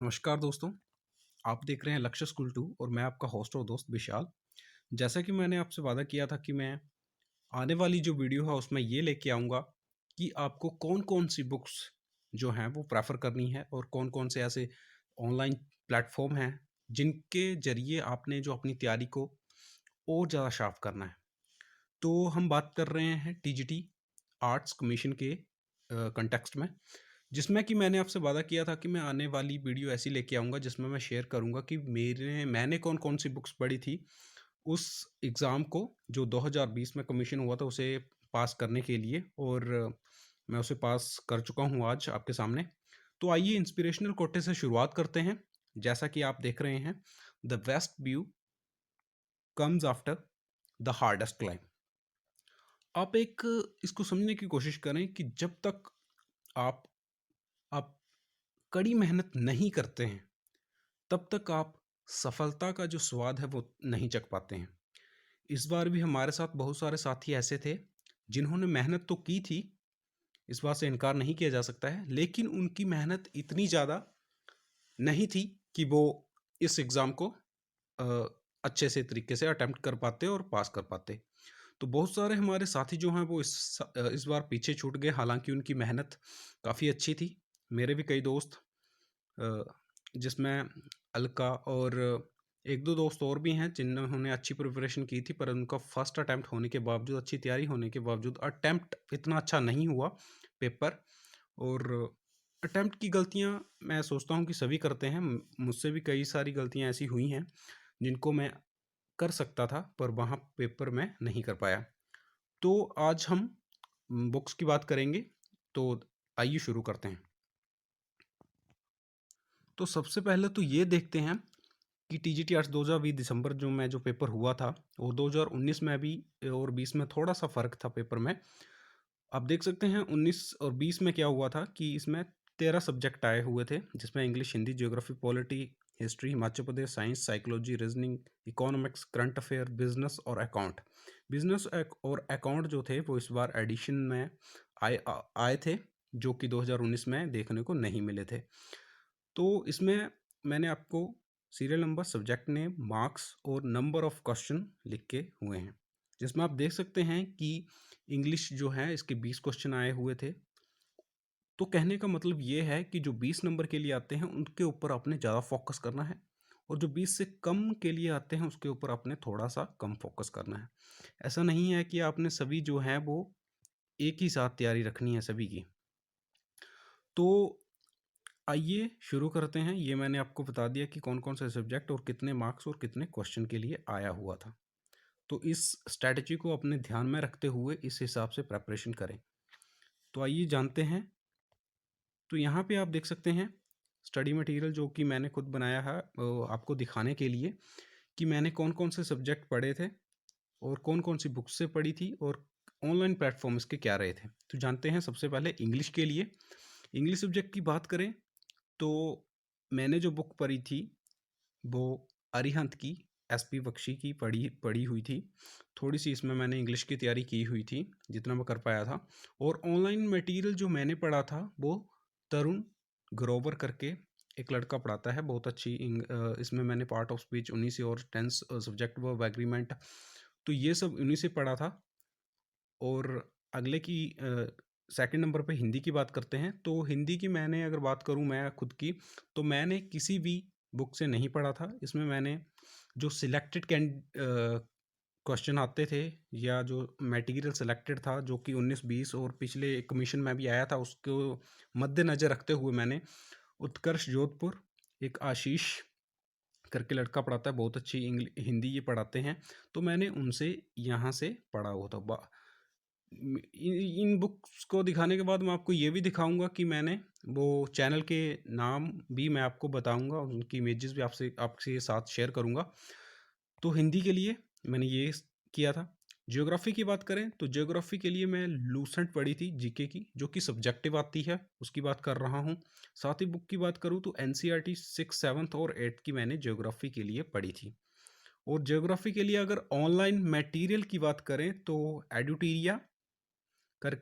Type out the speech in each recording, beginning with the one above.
नमस्कार दोस्तों, आप देख रहे हैं लक्ष्य स्कूल 2 और मैं आपका होस्ट और दोस्त विशाल। जैसा कि मैंने आपसे वादा किया था कि मैं आने वाली जो वीडियो है उसमें ये लेके आऊँगा कि आपको कौन-कौन सी बुक्स जो हैं वो प्रेफ़र करनी है और कौन-कौन से ऐसे ऑनलाइन प्लेटफ़ॉर्म हैं जिनके ज़रिए आपने जो अपनी तैयारी को और ज़्यादा शार्प करना है। तो हम बात कर रहे हैं टीजीटी आर्ट्स कमीशन के कॉन्टेक्स्ट में, जिसमें कि मैंने आपसे वादा किया था कि मैं आने वाली वीडियो ऐसी लेके आऊँगा जिसमें मैं शेयर करूँगा कि मैंने कौन-कौन सी बुक्स पढ़ी थी उस एग्ज़ाम को जो 2020 में कमीशन हुआ था उसे पास करने के लिए, और मैं उसे पास कर चुका हूँ आज आपके सामने। तो आइए इंस्पिरेशनल कोटे से शुरुआत करते हैं। जैसा कि आप देख रहे हैं, the best view comes after the hardest climb. आप एक इसको समझने की कोशिश करें कि जब तक आप आप कड़ी मेहनत नहीं करते हैं, तब तक आप सफलता का जो स्वाद है वो नहीं चख पाते हैं। इस बार भी हमारे साथ बहुत सारे साथी ऐसे थे जिन्होंने मेहनत तो की थी, इस बात से इनकार नहीं किया जा सकता है, लेकिन उनकी मेहनत इतनी ज़्यादा नहीं थी कि वो इस एग्ज़ाम को अ, अच्छे से तरीके से अटेम्प्ट कर पाते और पास कर पाते। तो बहुत सारे हमारे साथी जो हैं वो इस बार पीछे छूट गए, हालाँकि उनकी मेहनत काफ़ी अच्छी थी। मेरे भी कई दोस्त, अ, जिसमें अलका और 1-2 दोस्त और भी हैं जिन्होंने अच्छी प्रिपरेशन की थी, पर उनका फर्स्ट अटेम्प्ट होने के बावजूद, अच्छी तैयारी होने के बावजूद अटेम्प्ट इतना अच्छा नहीं हुआ पेपर। और अटेम्प्ट की गलतियाँ मैं सोचता हूँ कि सभी करते हैं। मुझसे भी कई सारी गलतियाँ ऐसी हुई हैं जिनको मैं कर सकता था, पर वहाँ पेपर में नहीं कर पाया। तो आज हम बुक्स की बात करेंगे, तो आइए शुरू करते हैं। तो सबसे पहले तो ये देखते हैं कि टीजीटी आर्ट्स 2020 दिसंबर जो में जो पेपर हुआ था, वो 2019 में भी और 20 में थोड़ा-सा फ़र्क था पेपर में। आप देख सकते हैं 19 और 20 में क्या हुआ था कि इसमें 13 सब्जेक्ट आए हुए थे, जिसमें English, Hindi, geography, polity, history, Himachal Pradesh, science, psychology, reasoning, economics, current affair, business और अकाउंट। और अकाउंट जो थे वो इस बार एडिशन में आए थे, जो कि 2019 में देखने को नहीं मिले थे। तो इसमें मैंने आपको serial number, subject name, marks और नंबर ऑफ क्वेश्चन लिख के हुए हैं, जिसमें आप देख सकते हैं कि इंग्लिश जो है इसके 20 क्वेश्चन आए हुए थे। तो कहने का मतलब ये है कि जो 20 नंबर के लिए आते हैं उनके ऊपर आपने ज़्यादा फोकस करना है, और जो 20 से कम के लिए आते हैं उसके ऊपर आपने थोड़ा सा कम फोकस करना है। ऐसा नहीं है कि आपने सभी जो है वो एक ही साथ तैयारी रखनी है सभी की। तो आइए शुरू करते हैं। ये मैंने आपको बता दिया कि कौन-कौन से सब्जेक्ट और कितने मार्क्स और कितने क्वेश्चन के लिए आया हुआ था। तो इस स्ट्रैटेजी को अपने ध्यान में रखते हुए इस हिसाब से प्रिपरेशन करें। तो आइए जानते हैं। तो यहाँ पे आप देख सकते हैं स्टडी मटेरियल जो कि मैंने खुद बनाया है, आपको दिखाने के लिए कि मैंने कौन-कौन से सब्जेक्ट पढ़े थे और कौन-कौन सी बुक्स से पढ़ी थी और ऑनलाइन प्लेटफ़ॉर्म इसके क्या रहे थे। तो जानते हैं सबसे पहले इंग्लिश के लिए। इंग्लिश सब्जेक्ट की बात करें तो मैंने जो बुक पढ़ी थी वो अरिहंत की, एसपी बख्शी की पढ़ी पढ़ी हुई थी। थोड़ी-सी इसमें मैंने इंग्लिश की तैयारी की हुई थी, जितना मैं कर पाया था। और ऑनलाइन मटेरियल जो मैंने पढ़ा था वो तरुण ग्रोवर करके एक लड़का पढ़ाता है, बहुत अच्छी इसमें मैंने पार्ट ऑफ स्पीच उन्हीं से और टेंस सब्जेक्ट वर्ब एग्रीमेंट, तो ये सब उन्हीं से पढ़ा था। और अगले की सेकंड नंबर पे हिंदी की बात करते हैं। तो हिंदी की मैंने अगर बात करूँ मैं खुद की, तो मैंने किसी भी बुक से नहीं पढ़ा था। इसमें मैंने जो सिलेक्टेड क्वेश्चन आते थे या जो मटेरियल सिलेक्टेड था जो कि 19-20 और पिछले कमीशन में भी आया था, उसको मद्देनज़र रखते हुए मैंने उत्कर्ष जोधपुर, एक आशीष करके लड़का पढ़ाता है, बहुत अच्छी हिंदी ये पढ़ाते हैं, तो मैंने उनसे यहाँ से पढ़ा हुआ था। इन बुक्स को दिखाने के बाद मैं आपको ये भी दिखाऊंगा कि मैंने वो चैनल के नाम भी मैं आपको बताऊंगा और उनकी इमेजेस भी आपसे आपके साथ शेयर करूंगा। तो हिंदी के लिए मैंने ये किया था। ज्योग्राफी की बात करें तो ज्योग्राफी के लिए मैं लूसेंट पढ़ी थी जीके की, जो कि सब्जेक्टिव आती है, उसकी बात कर रहा हूँ। साथ ही बुक की बात करूँ तो एनसीईआरटी 6, 7 और 8 की मैंने ज्योग्राफी के लिए पढ़ी थी। और ज्योग्राफी के लिए अगर ऑनलाइन मटेरियल की बात करें तो एडुटीरिया कर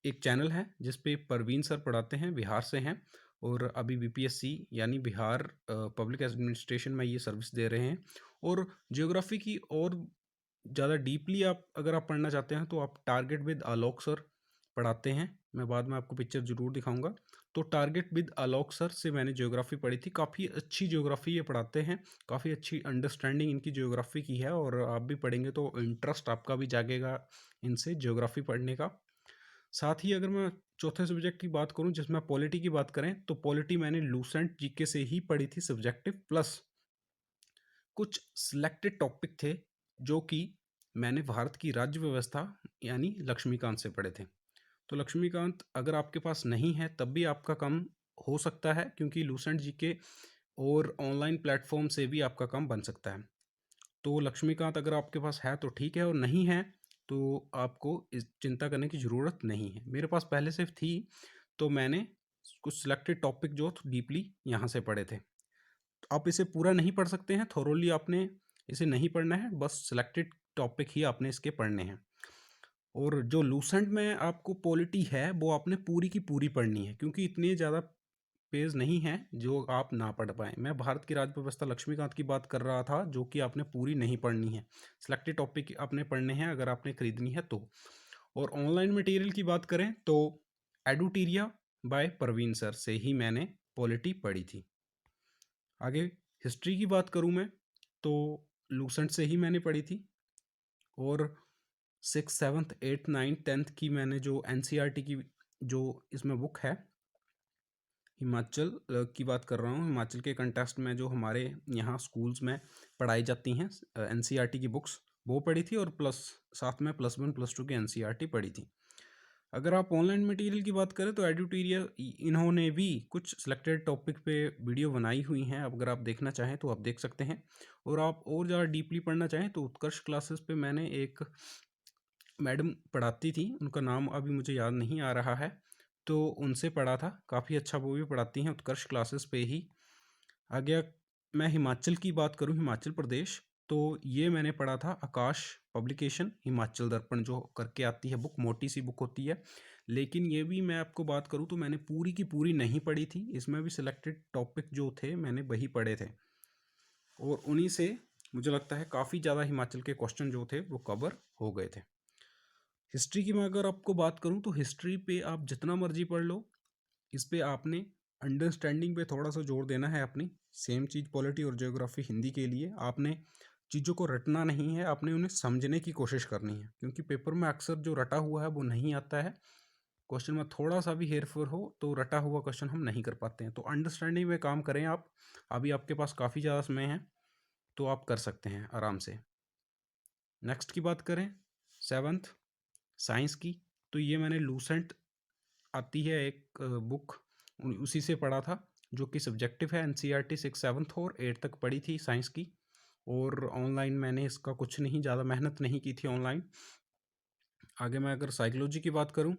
एक चैनल है जिस पे परवीन सर पढ़ाते हैं, बिहार से हैं, और अभी बीपीएससी यानी बिहार पब्लिक एडमिनिस्ट्रेशन में ये सर्विस दे रहे हैं। और ज्योग्राफी की और ज़्यादा डीपली आप अगर आप पढ़ना चाहते हैं तो आप टारगेट विद आलोक सर पढ़ाते हैं। मैं बाद में आपको पिक्चर ज़रूर दिखाऊंगा। तो टारगेट विद आलोक सर से मैंने ज्योग्राफी पढ़ी थी। काफ़ी अच्छी ज्योग्राफी ये पढ़ाते हैं, काफ़ी अच्छी अंडरस्टैंडिंग इनकी ज्योग्राफी की है, और आप भी पढ़ेंगे तो इंटरेस्ट आपका भी जागेगा इनसे ज्योग्राफी पढ़ने का। साथ ही अगर मैं चौथे सब्जेक्ट की बात करूं जिसमें पॉलिटी की बात करें, तो पॉलिटी मैंने लूसेंट जीके से ही पढ़ी थी सब्जेक्टिव, प्लस कुछ सिलेक्टेड टॉपिक थे जो कि मैंने भारत की राज्य व्यवस्था यानी लक्ष्मीकांत से पढ़े थे। तो लक्ष्मीकांत अगर आपके पास नहीं है तब भी आपका काम हो सकता है, क्योंकि लूसेंट जीके और ऑनलाइन प्लेटफॉर्म से भी आपका काम बन सकता है। तो लक्ष्मीकांत अगर आपके पास है तो ठीक है, और नहीं है तो आपको इस चिंता करने की ज़रूरत नहीं है। मेरे पास पहले से थी, तो मैंने कुछ सिलेक्टेड टॉपिक जो डीपली यहाँ से पढ़े थे। तो आप इसे पूरा नहीं पढ़ सकते हैं, थोरोली आपने इसे नहीं पढ़ना है, बस सिलेक्टेड टॉपिक ही आपने इसके पढ़ने हैं। और जो लूसेंट में आपको पॉलिटी है वो आपने पूरी की पूरी पढ़नी है, क्योंकि इतने ज़्यादा पेज नहीं है जो आप ना पढ़ पाएँ। मैं भारत की राज्य व्यवस्था लक्ष्मीकांत की बात कर रहा था, जो कि आपने पूरी नहीं पढ़नी है। सिलेक्टेड टॉपिक आपने पढ़ने हैं अगर आपने खरीदनी है तो। और ऑनलाइन मटेरियल की बात करें तो एडुटीरिया बाय परवीन सर से ही मैंने पॉलिटी पढ़ी थी। आगे हिस्ट्री की बात करूं मैं, तो लूसेंट से ही मैंने पढ़ी थी। और 6th 7th 8th 9th 10th की मैंने जो एनसीईआरटी की जो इसमें बुक है, हिमाचल की बात कर रहा हूँ, हिमाचल के कंटेस्ट में जो हमारे यहाँ स्कूल्स में पढ़ाई जाती हैं एनसीईआरटी की बुक्स, वो पढ़ी थी। और प्लस साथ में +1 +2 की एनसीईआरटी पढ़ी थी। अगर आप ऑनलाइन मटेरियल की बात करें तो एडुटीरिया इन्होंने भी कुछ सिलेक्टेड टॉपिक पे वीडियो बनाई हुई हैं, अगर आप देखना चाहें तो आप देख सकते हैं। और आप और ज़्यादा डीपली पढ़ना चाहें तो उत्कर्ष क्लासेस पे मैंने एक मैडम पढ़ाती थी, उनका नाम अभी मुझे याद नहीं आ रहा है, तो उनसे पढ़ा था। काफ़ी अच्छा वो भी पढ़ाती हैं उत्कर्ष क्लासेस पे ही। आ गया मैं हिमाचल की बात करूं, हिमाचल प्रदेश, तो ये मैंने पढ़ा था आकाश पब्लिकेशन हिमाचल दर्पण जो करके आती है बुक, मोटी सी बुक होती है। लेकिन ये भी मैं आपको बात करूं तो मैंने पूरी की पूरी नहीं पढ़ी थी, इसमें भी सिलेक्टेड टॉपिक जो थे मैंने वही पढ़े थे, और उन्हीं से मुझे लगता है काफ़ी ज़्यादा हिमाचल के क्वेश्चन जो थे वो कवर हो गए थे। हिस्ट्री की मैं अगर आपको बात करूं तो हिस्ट्री पे आप जितना मर्जी पढ़ लो, इस पे आपने अंडरस्टैंडिंग पे थोड़ा सा जोर देना है अपनी। सेम चीज़ पॉलिटी और ज्योग्राफी हिंदी के लिए, आपने चीज़ों को रटना नहीं है, आपने उन्हें समझने की कोशिश करनी है, क्योंकि पेपर में अक्सर जो रटा हुआ है वो नहीं आता है। क्वेश्चन में थोड़ा सा भी हेर फेर हो तो रटा हुआ क्वेश्चन हम नहीं कर पाते हैं। तो अंडरस्टैंडिंग में काम करें आप। अभी आपके पास काफ़ी ज़्यादा समय है, तो आप कर सकते हैं आराम से। नेक्स्ट की बात करें 7th साइंस की, तो ये मैंने लूसेंट आती है एक बुक, उसी से पढ़ा था, जो कि सब्जेक्टिव है। एनसीईआरटी 6 7th और 8 तक पढ़ी थी साइंस की। और ऑनलाइन मैंने इसका कुछ नहीं ज़्यादा मेहनत नहीं की थी ऑनलाइन। आगे मैं अगर साइकोलॉजी की बात करूं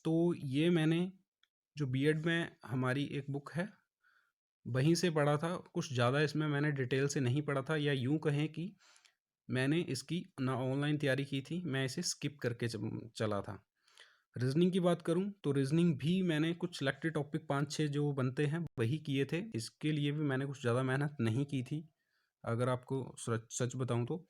तो ये मैंने जो बीएड में हमारी एक बुक है वहीं से पढ़ा था। कुछ ज़्यादा इसमें मैंने डिटेल से नहीं पढ़ा था, या यूँ कहें कि मैंने इसकी ना ऑनलाइन तैयारी की थी, मैं इसे स्किप करके चला था। रीजनिंग की बात करूं तो रीजनिंग भी मैंने कुछ सिलेक्टेड टॉपिक 5-6 जो बनते हैं वही किए थे, इसके लिए भी मैंने कुछ ज़्यादा मेहनत नहीं की थी, अगर आपको सच बताऊं तो।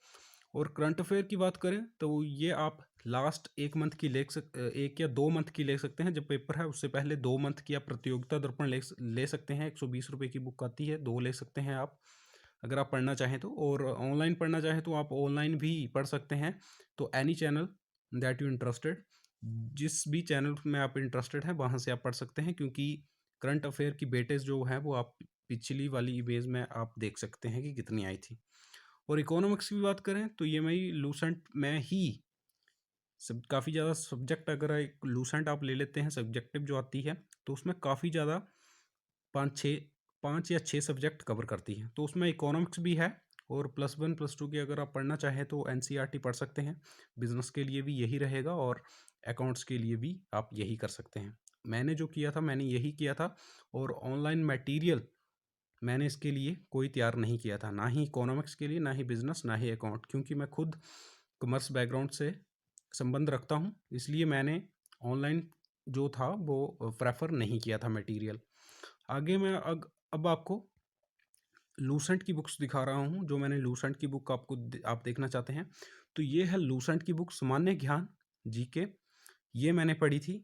और करंट अफेयर की बात करें तो ये आप लास्ट 1 मंथ की 1 या 2 मंथ की ले सकते हैं, जब पेपर है उससे पहले 2 मंथ की आप प्रतियोगिता दर्पण ले सकते हैं। 120 रुपये की बुक आती है, 2 ले सकते हैं आप अगर आप पढ़ना चाहें तो। और ऑनलाइन पढ़ना चाहें तो आप ऑनलाइन भी पढ़ सकते हैं। तो any channel that you interested, जिस भी चैनल में आप इंटरेस्टेड हैं वहाँ से आप पढ़ सकते हैं, क्योंकि करंट अफेयर की बेटेज जो है वो आप पिछली वाली इमेज में आप देख सकते हैं कि कितनी आई थी। और इकोनॉमिक्स की बात करें तो ये मैं लूसेंट में ही सब काफ़ी ज़्यादा सब्जेक्ट, अगर एक लूसेंट आप ले लेते हैं सब्जेक्टिव जो आती है, तो उसमें काफ़ी ज़्यादा 5 या 6 सब्जेक्ट कवर करती है। तो उसमें इकोनॉमिक्स भी है, और +1 +2 की अगर आप पढ़ना चाहें तो एनसीईआरटी पढ़ सकते हैं। बिजनेस के लिए भी यही रहेगा, और अकाउंट्स के लिए भी आप यही कर सकते हैं। मैंने जो किया था मैंने यही किया था। और ऑनलाइन मटेरियल मैंने इसके लिए कोई तैयार नहीं किया था, ना ही इकोनॉमिक्स के लिए, ना ही बिजनेस, ना ही अकाउंट, क्योंकि मैं खुद कॉमर्स बैकग्राउंड से संबंध रखता हूँ, इसलिए मैंने ऑनलाइन जो था वो प्रेफर नहीं किया था मटेरियल। आगे मैं अब आपको लूसेंट की बुक्स दिखा रहा हूँ, जो मैंने लूसेंट की बुक आप देखना चाहते हैं। तो ये है लूसेंट की बुक सामान्य ज्ञान जीके, ये मैंने पढ़ी थी,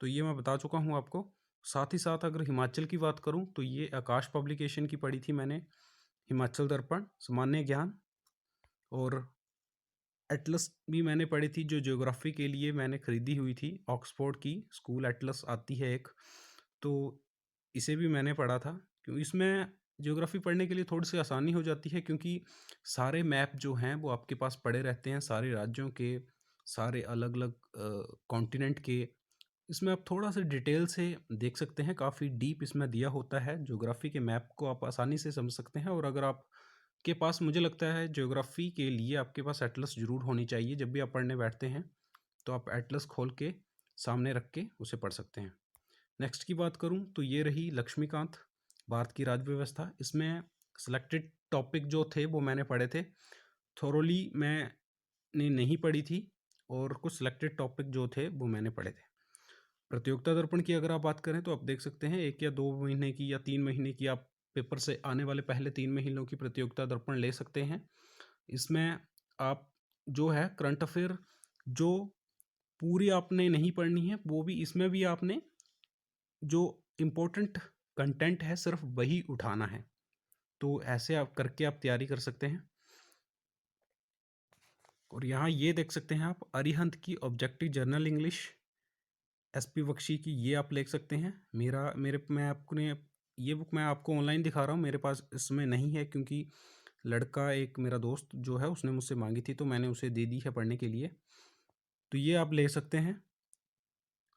तो ये मैं बता चुका हूँ आपको। साथ ही साथ अगर हिमाचल की बात करूँ तो ये आकाश पब्लिकेशन की पढ़ी थी मैंने, हिमाचल दर्पण सामान्य ज्ञान। और एटलस भी मैंने पढ़ी थी, जो ज्योग्राफी के लिए मैंने खरीदी हुई थी, ऑक्सफोर्ड की स्कूल एटलस आती है एक, तो इसे भी मैंने पढ़ा था। क्यों इसमें ज्योग्राफी पढ़ने के लिए थोड़ी सी आसानी हो जाती है, क्योंकि सारे मैप जो हैं वो आपके पास पड़े रहते हैं, सारे राज्यों के, सारे अलग अलग कॉन्टिनेंट के। इसमें आप थोड़ा सा डिटेल से देख सकते हैं, काफ़ी डीप इसमें दिया होता है। ज्योग्राफी के मैप को आप आसानी से समझ सकते हैं। और अगर आप के पास, मुझे लगता है ज्योग्राफी के लिए आपके पास एटलस ज़रूर होनी चाहिए। जब भी आप पढ़ने बैठते हैं तो आप एटलस खोल के सामने रख के उसे पढ़ सकते हैं। नेक्स्ट की बात करूं तो ये रही लक्ष्मीकांत, भारत की राज्य व्यवस्था। इसमें सिलेक्टेड टॉपिक जो थे वो मैंने पढ़े थे, थोरोली मैंने नहीं पढ़ी थी, और कुछ सिलेक्टेड टॉपिक जो थे वो मैंने पढ़े थे। प्रतियोगिता दर्पण की अगर आप बात करें तो आप देख सकते हैं 1 या 2 महीने की या 3 महीने की आप पेपर से आने वाले पहले 3 महीनों की प्रतियोगिता दर्पण ले सकते हैं। इसमें आप जो है करंट अफेयर जो पूरी आपने नहीं पढ़नी है, वो भी इसमें भी आपने जो इम्पोर्टेंट कंटेंट है सिर्फ वही उठाना है। तो ऐसे आप करके आप तैयारी कर सकते हैं। और यहाँ ये देख सकते हैं आप अरिहंत की objective journal English, SP Bakshi की, ये आप ले सकते हैं। ये बुक मैं आपको ऑनलाइन दिखा रहा हूँ, मेरे पास इसमें नहीं है, क्योंकि लड़का एक मेरा दोस्त जो है उसने मुझसे मांगी थी, तो मैंने उसे दे दी है पढ़ने के लिए। तो ये आप ले सकते हैं।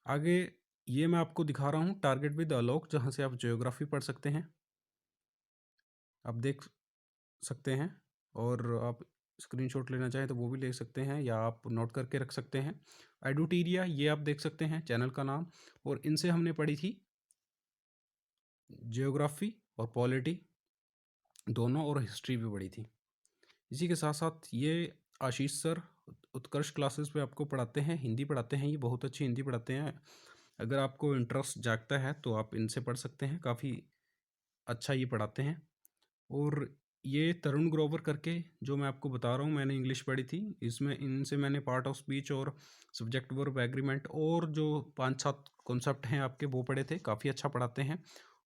आगे ये मैं आपको दिखा रहा हूँ टारगेट विद आलोक, जहाँ से आप ज्योग्राफी पढ़ सकते हैं, आप देख सकते हैं। और आप स्क्रीनशॉट लेना चाहें तो वो भी ले सकते हैं, या आप नोट करके रख सकते हैं। एडुटीरिया, ये आप देख सकते हैं चैनल का नाम, और इनसे हमने पढ़ी थी जियोग्राफी और पॉलिटी दोनों, और हिस्ट्री भी पढ़ी थी। इसी के साथ साथ ये आशीष सर उत्कर्ष क्लासेस पे आपको पढ़ाते हैं, हिंदी पढ़ाते हैं, ये बहुत अच्छी हिंदी पढ़ाते हैं। अगर आपको इंटरेस्ट जागता है तो आप इनसे पढ़ सकते हैं, काफ़ी अच्छा ये पढ़ाते हैं। और ये तरुण ग्रोवर करके जो मैं आपको बता रहा हूँ, मैंने इंग्लिश पढ़ी थी, इसमें इनसे मैंने पार्ट ऑफ स्पीच और सब्जेक्ट वर्ब एग्रीमेंट और जो 5-7 कॉन्सेप्ट हैं आपके वो पढ़े थे। काफ़ी अच्छा पढ़ाते हैं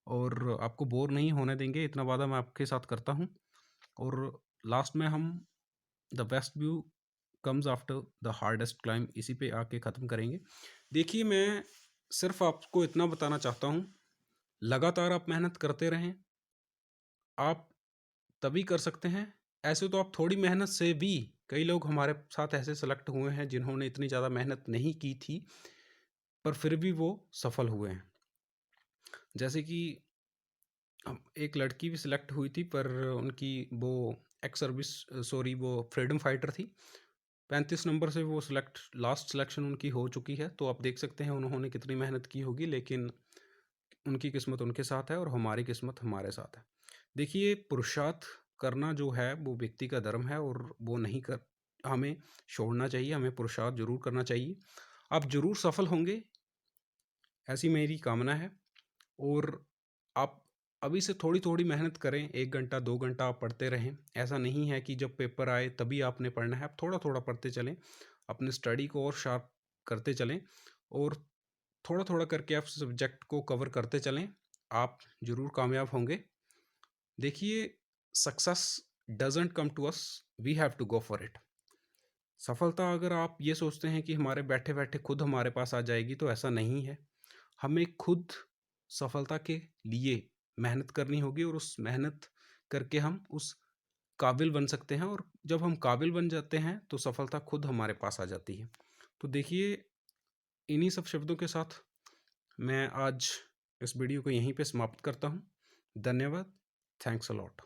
और आपको बोर नहीं होने देंगे, इतना वादा मैं आपके साथ करता हूँ। और लास्ट में हम the best view comes after the hardest climb, इसी पे आके ख़त्म करेंगे। देखिए, मैं सिर्फ आपको इतना बताना चाहता हूँ, लगातार आप मेहनत करते रहें, आप तभी कर सकते हैं। ऐसे तो आप थोड़ी मेहनत से भी, कई लोग हमारे साथ ऐसे सेलेक्ट हुए हैं जिन्होंने इतनी ज़्यादा मेहनत नहीं की थी, पर फिर भी वो सफल हुए हैं। जैसे कि एक लड़की भी सिलेक्ट हुई थी, पर उनकी वो एक्स सर्विस, सॉरी, वो फ्रीडम फाइटर थी। 35 नंबर से वो लास्ट सिलेक्शन उनकी हो चुकी है। तो आप देख सकते हैं उन्होंने कितनी मेहनत की होगी, लेकिन उनकी किस्मत उनके साथ है और हमारी किस्मत हमारे साथ है। देखिए, पुरुषार्थ करना जो है वो व्यक्ति का धर्म है, और वो नहीं कर हमें छोड़ना चाहिए, हमें पुरुषार्थ जरूर करना चाहिए। आप जरूर सफल होंगे, ऐसी मेरी कामना है। और आप अभी से थोड़ी थोड़ी मेहनत करें, 1 घंटा 2 घंटा आप पढ़ते रहें। ऐसा नहीं है कि जब पेपर आए तभी आपने पढ़ना है, आप थोड़ा थोड़ा पढ़ते चलें, अपने स्टडी को और शार्प करते चलें, और थोड़ा थोड़ा करके आप सब्जेक्ट को कवर करते चलें, आप ज़रूर कामयाब होंगे। देखिए, success doesn't come to us, we have to go for it. सफलता अगर आप ये सोचते हैं कि हमारे बैठे बैठे खुद हमारे पास आ जाएगी, तो ऐसा नहीं है। हमें खुद सफलता के लिए मेहनत करनी होगी, और उस मेहनत करके हम उस काबिल बन सकते हैं, और जब हम काबिल बन जाते हैं तो सफलता खुद हमारे पास आ जाती है। तो देखिए, इन्हीं सब शब्दों के साथ मैं आज इस वीडियो को यहीं पे समाप्त करता हूँ। धन्यवाद। Thanks a lot.